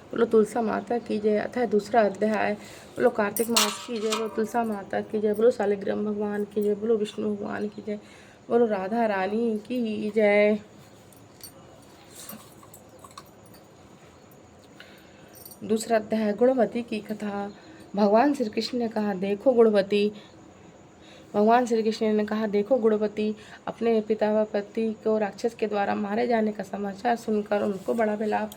बोलो तुलसा माता की जय। अतः दूसरा अध्याय। बोलो कार्तिक मास की जय। बोलो तुलसा माता की जय। बोलो शालिग्राम भगवान की जय। बोलो विष्णु भगवान की जय। बोलो राधा रानी की जय। दूसरा अध्याय गुणवती की कथा। भगवान श्री कृष्ण ने कहा, देखो गुणवती। भगवान श्री कृष्ण ने कहा, देखो गुणवती, अपने पिता व पति को राक्षस के द्वारा मारे जाने का समाचार सुनकर उनको बड़ा विलाप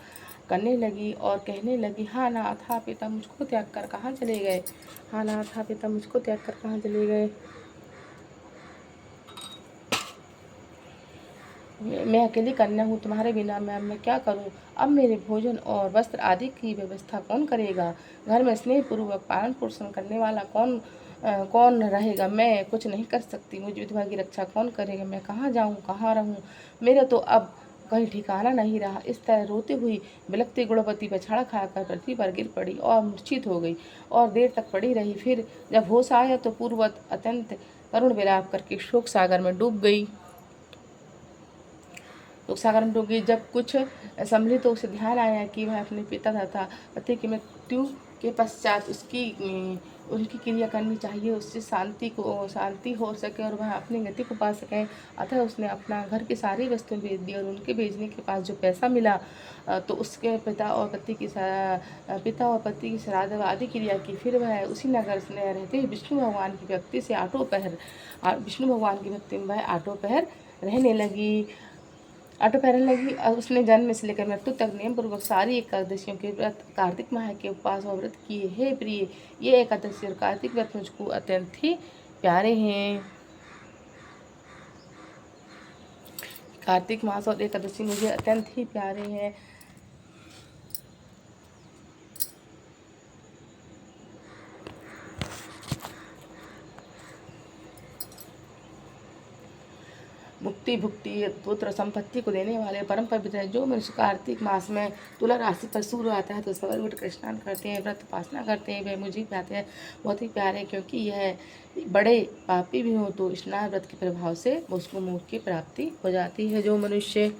करने लगी और कहने लगी, हाँ नाथ, हाँ पिता, मुझको त्याग कर कहाँ चले गए। हाँ नाथ, हाँ पिता, मुझको त्याग कर कहाँ चले गए। मैं अकेली कन्या हूँ, तुम्हारे बिना मैं क्या करूँ। अब मेरे भोजन और वस्त्र आदि की व्यवस्था कौन करेगा। घर में स्नेहपूर्वक पालन पोषण करने वाला कौन रहेगा। मैं कुछ नहीं कर सकती। मुझ विधवा की रक्षा कौन करेगा। मैं कहाँ जाऊँ, कहाँ रहूँ। मेरा तो अब कहीं ठिकाना नहीं रहा। इस तरह रोती हुई बिलखती गुणवती पछाड़ा खाकर पृथ्वी पर गिर पड़ी और मूर्छित हो गई और देर तक पड़ी रही। फिर जब होश आया तो पूर्ववत अत्यंत करुण विलाप करके शोक सागर में डूब गई। तो सागर में डूब गई। जब कुछ संभली तो उसे ध्यान आया कि वह अपने पिता तथा पति की मृत्यु के पश्चात उनकी क्रिया करनी चाहिए, उससे शांति हो सके और वह अपनी गति को पा सकें। अतः उसने अपना घर की सारी वस्तुएं बेच दी और उनके बेचने के पास जो पैसा मिला तो उसके पिता और पति की श्राद्ध आदि क्रिया की। फिर वह उसी नगर में रहते हुए विष्णु भगवान की भक्ति में वह आठों पहर रहने लगी। उसने जन्म से लेकर मृत्यु तक नियम पूर्वक सारी एकादशियों के व्रत, कार्तिक माह के उपवास और व्रत किए। हे प्रिय, ये एकादशी और कार्तिक व्रत मुझको अत्यंत ही प्यारे हैं। कार्तिक मास और एकादशी मुझे अत्यंत ही प्यारे हैं। मुक्ति, भुक्ति, पुत्र, संपत्ति को देने वाले परम पवित्र है। जो मनुष्य कार्तिक मास में तुला राशि पर सूर्य आता है तो सवेरे उठ कर स्नान करते हैं, व्रत उपासना करते हैं, वे मुझे प्यारे हैं, बहुत ही प्यारे, क्योंकि यह बड़े पापी भी हो तो स्नान व्रत के प्रभाव से उसको मोक्ष की प्राप्ति हो जाती है। जो मनुष्य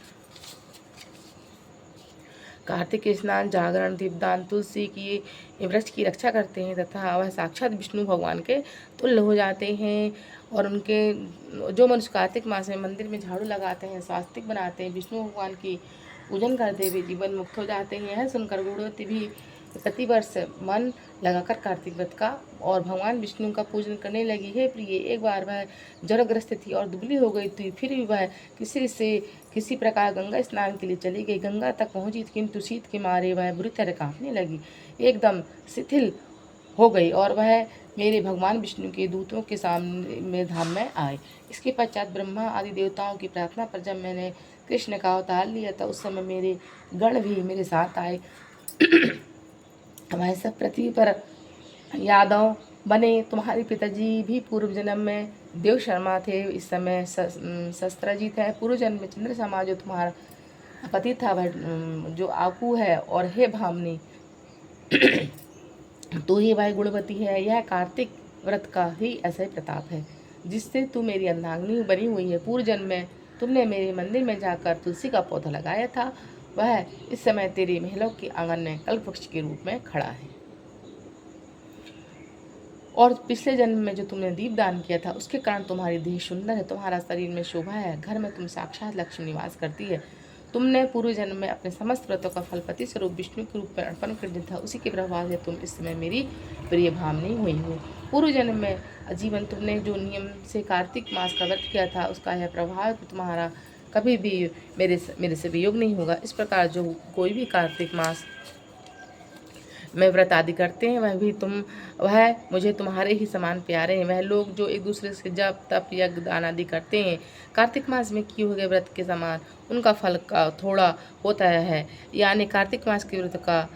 कार्तिक स्नान, जागरण, दीपदान, तुलसी की वृक्ष की रक्षा करते हैं तथा वह साक्षात विष्णु भगवान के तुल्य हो जाते हैं। और जो मनुष्य कार्तिक मास में मंदिर में झाड़ू लगाते हैं, स्वास्तिक बनाते हैं, विष्णु भगवान की पूजन करते हुए जीवन मुक्त हो जाते हैं। यह सुनकर गुणवती भी प्रतिवर्ष मन लगाकर कार्तिक व्रत का और भगवान विष्णु का पूजन करने लगी। है प्रिय, एक बार वह ज्वरग्रस्त थी और दुबली हो गई थी। फिर भी वह किसी प्रकार गंगा स्नान के लिए चली गई। गंगा तक पहुंची किंतु शीत के मारे वह बुरी तरह कांपने लगी, एकदम शिथिल हो गई और वह मेरे भगवान विष्णु के दूतों के सामने में धाम में आए। इसके पश्चात ब्रह्मा आदि देवताओं की प्रार्थना पर जब मैंने कृष्ण का अवतार लिया था उस समय मेरे गण भी मेरे साथ आए। वह सब पृथ्वी पर यादव बने। तुम्हारे पिताजी भी पूर्व जन्म में देव शर्मा थे, इस समय शस्त्रजीत है। पूर्व जन्म में चंद्र समा जो तुम्हारा पति था वह जो आकू है। और हे भामनी, तो ही भाई गुणवती है। यह कार्तिक व्रत का ही ऐसा ही प्रताप है जिससे तू मेरी अर्धांगिनी बनी हुई है। पूर्व जन्म में तुमने मेरे मंदिर में जाकर तुलसी का पौधा लगाया था, वह इस समय तेरे महलों के आंगन में कल्प वृक्ष के रूप में खड़ा है। और पिछले जन्म में जो तुमने दीप दान किया था उसके कारण तुम्हारी देह सुंदर है, तुम्हारा शरीर में शोभा है, घर में तुम साक्षात लक्ष्मी निवास करती है। तुमने पूर्व जन्म में अपने समस्त व्रतों का फल पति स्वरूप विष्णु के रूप में अर्पण कर दिया था, उसी के प्रभाव से तुम इस समय मेरी प्रिय भामनी हुई हो। पूर्व जन्म में आजीवन तुमने जो नियम से कार्तिक मास का व्रत किया था उसका यह प्रभाव तुम्हारा कभी भी मेरे से वियोग नहीं होगा। इस प्रकार जो कोई भी कार्तिक मास में व्रत आदि करते हैं वह मुझे तुम्हारे ही समान प्यारे हैं। वह लोग जो एक दूसरे से जप तप यज्ञ दान आदि करते हैं कार्तिक मास में किए हुए व्रत के समान उनका फल का थोड़ा होता है, यानी कार्तिक मास के व्रत का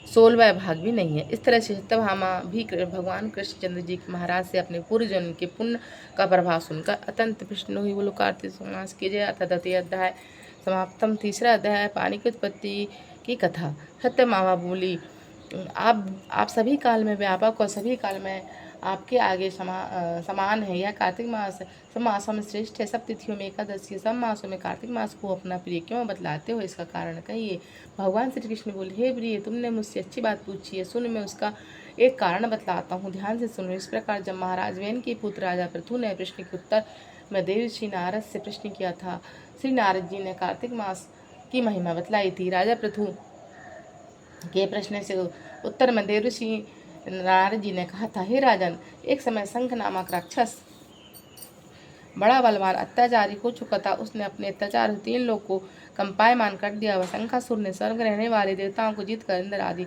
16वां भाग भी नहीं है। इस तरह से सत्यभामा भी भगवान कृष्णचंद्र जी के महाराज से अपने पूर्व जन्म के पुण्य का प्रभाव सुनकर अत्यंत प्रसन्न हुई। बोलो कार्तिक मास की जय। अथ द्वितीय अध्याय समाप्तम। तीसरा अध्याय पानी की उत्पत्ति की कथा। सत्यभामा बोली, आप सभी काल में व्यापक और सभी काल में आपके आगे समान है। यह कार्तिक मास सब मासों में श्रेष्ठ है, सब तिथियों में एकादशी है, सब मासों में कार्तिक मास को अपना प्रिय क्यों बतलाते हो, इसका कारण कहिए। भगवान श्री कृष्ण बोले, हे प्रिय, तुमने मुझसे अच्छी बात पूछी है, सुन मैं उसका एक कारण बतलाता हूँ, ध्यान से सुनो। इस प्रकार जब महाराज वेन के पुत्र राजा पृथु ने प्रश्न के उत्तर में देवर्षि नारद से प्रश्न किया था, श्री नारद जी ने कार्तिक मास की महिमा बतलाई थी। राजा पृथु के प्रश्न से उत्तर में देवर्षि नारद जी ने कहा था, हे राजन, एक समय शंख नामक राक्षस बड़ा बलवान अत्याचारी हो चुका था। उसने अपने अत्याचार से 3 लोग को कंपायमान कर दिया। वह शंखासुर ने स्वर्ग रहने वाले देवताओं को जीतकर इंद्र आदि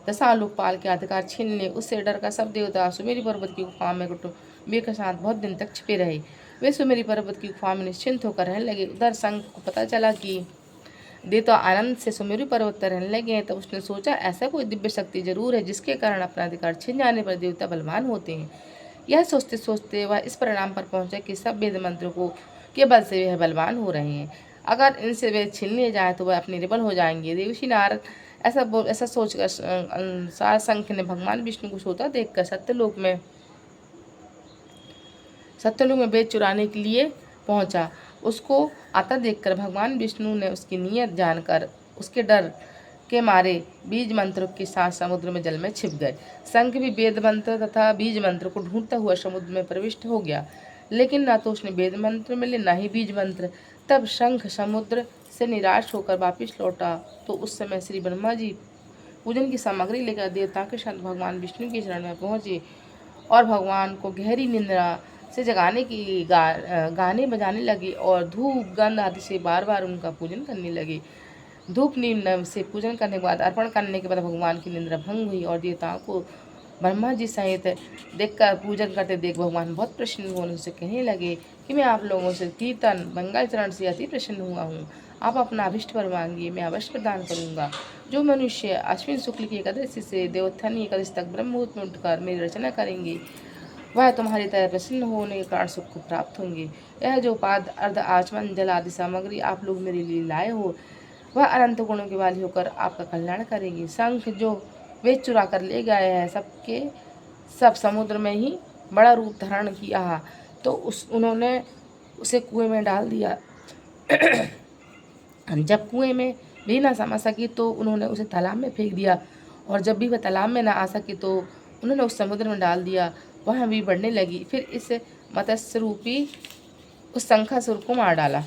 10 लोकपाल के अधिकार छीन लिए। उससे डर कर सब देवता सुमेरु पर्वत की गुफा में कुटुंबियों के साथ बहुत दिन तक छिपे रहे। वे सुमेरु पर्वत की गुफा में निश्चिंत होकर रहने लगे। उधर शंख को पता चला कि देवता आनंद से सुमेरु पर्वत पर रहने लगे हैं, तब उसने सोचा, ऐसा कोई दिव्य शक्ति जरूर है जिसके कारण अपना अधिकार छिन जाने पर देवता बलवान होते हैं। यह सोचते सोचते वह इस परिणाम पर पहुंचा कि सब वेद मंत्रों को के बल से वह बलवान हो रहे हैं। अगर इनसे वे छीन लिए जाए तो वह अपने निर्बल हो जाएंगे। देवर्षि नारद ऐसा सोचकर अनुसार शंख ने भगवान विष्णु को सोता देखकर सत्यलोक में वेद चुराने के लिए पहुंचा। उसको आता देखकर भगवान विष्णु ने उसकी नीयत जानकर उसके डर के मारे बीज मंत्र के साथ समुद्र में जल में छिप गए। शंख भी वेद मंत्र तथा बीज मंत्र को ढूंढता हुआ समुद्र में प्रविष्ट हो गया, लेकिन न तो उसने वेद मंत्र मिले न ही बीज मंत्र। तब शंख समुद्र से निराश होकर वापिस लौटा तो उस समय श्री ब्रह्मा जी पूजन की सामग्री लेकर देवता के साथ भगवान विष्णु के शरण में पहुंचे और भगवान को गहरी निंद्रा से जगाने की गाने बजाने लगे और धूप गंध आदि से बार बार उनका पूजन करने लगे। धूप नीम से पूजन करने के बाद अर्पण करने के बाद भगवान की निंद्रा भंग हुई और देवताओं को ब्रह्मा जी सहित देखकर पूजन करते देख भगवान बहुत प्रसन्न हुए। उनसे कहने लगे कि मैं आप लोगों से कीर्तन मंगल चरण से अति प्रसन्न हुआ हूँ। आप अपना अभिष्ट पर मांगिए, मैं अवश्य प्रदान करूँगा। जो मनुष्य अश्विन शुक्ल की एकादशी से देवोत्थानी एकादशी तक ब्रह्म मुहूर्त में उठकर मेरी रचना करेंगे, वह तुम्हारी तरह प्रसन्न होने के कारण सुख को प्राप्त होंगे। यह जो पाद अर्ध आचमन जल आदि सामग्री आप लोग मेरे लिए लाए हो, वह अनंत गुणों की वाली होकर आपका कल्याण करेगी। शंख जो वे चुरा कर ले गए हैं, सबके सब समुद्र में ही बड़ा रूप धारण किया, तो उन्होंने उसे कुएं में डाल दिया। जब कुएं में भी ना समझ सकी तो उन्होंने उसे तालाब में फेंक दिया, और जब भी वह तालाब में ना आ सकी तो उन्होंने उस समुद्र में डाल दिया। वह भी बढ़ने लगी। फिर इस मत्स्य रूपी उस शंखासुर को मार डाला।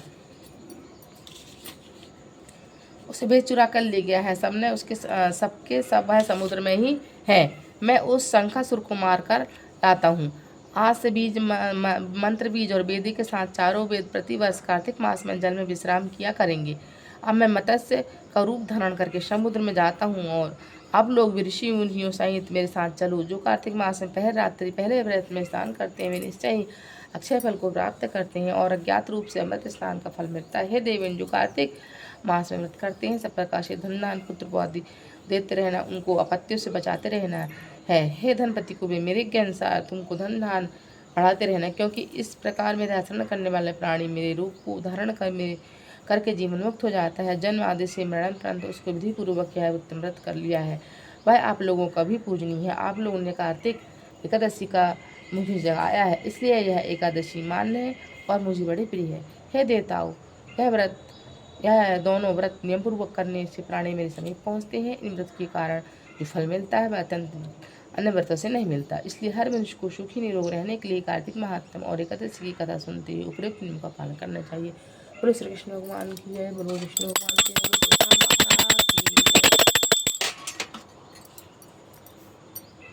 उसे बेच चुरा कर ले गया है। सबने उसके सबके सब वह समुद्र में ही है। मैं उस शंखासुर को मार कर लाता हूँ। आज से बीज मंत्र बीज और वेदी के साथ चारों वेद प्रतिवर्ष कार्तिक मास में जल में विश्राम किया करेंगे। अब मैं मत्स्य का रूप धारण करके समुद्र में जाता हूँ और अब लोग भी ऋषि मुनियों सहित मेरे साथ चलो। जो कार्तिक मास में पहले व्रत में स्नान करते हैं वे निश्चय ही अक्षय फल को प्राप्त करते हैं और अज्ञात रूप से अमृत स्नान का फल मिलता है। हे देवेन, जो कार्तिक मास में व्रत करते हैं सब प्रकार से धन दान पुत्र आदि देते रहना, उनको आपत्तियों से बचाते रहना है। हे धनपति को भी मेरे के अनुसार तुमको धन दान बढ़ाते रहना, क्योंकि इस प्रकार मेरा आचरण करने वाले प्राणी मेरे रूप को धारण करके जीवन मुक्त हो जाता है। जन्म आदि से मरण पर्यंत उसको विधि पूर्वक यह उत्तम व्रत कर लिया है, वह आप लोगों का भी पूजनीय है। आप लोगों ने कार्तिक एकादशी का मुझे जगाया है, इसलिए यह एकादशी मान्य है और मुझे बड़ी प्रिय है। हे देवताओं, यह दोनों व्रत नियमपूर्वक करने से प्राणी मेरे समीप पहुँचते हैं। इन व्रत के कारण जो फल मिलता है वह अत्यंत अन्य व्रतों से नहीं मिलता। इसलिए हर मनुष्य को सुखी निरोग रहने के लिए कार्तिक महात्म और एकादशी की कथा सुनते हुए उपयुक्त नियम का पालन करना चाहिए। बोलो श्री कृष्ण भगवान की जय। बोलो विष्णु भगवान की जय।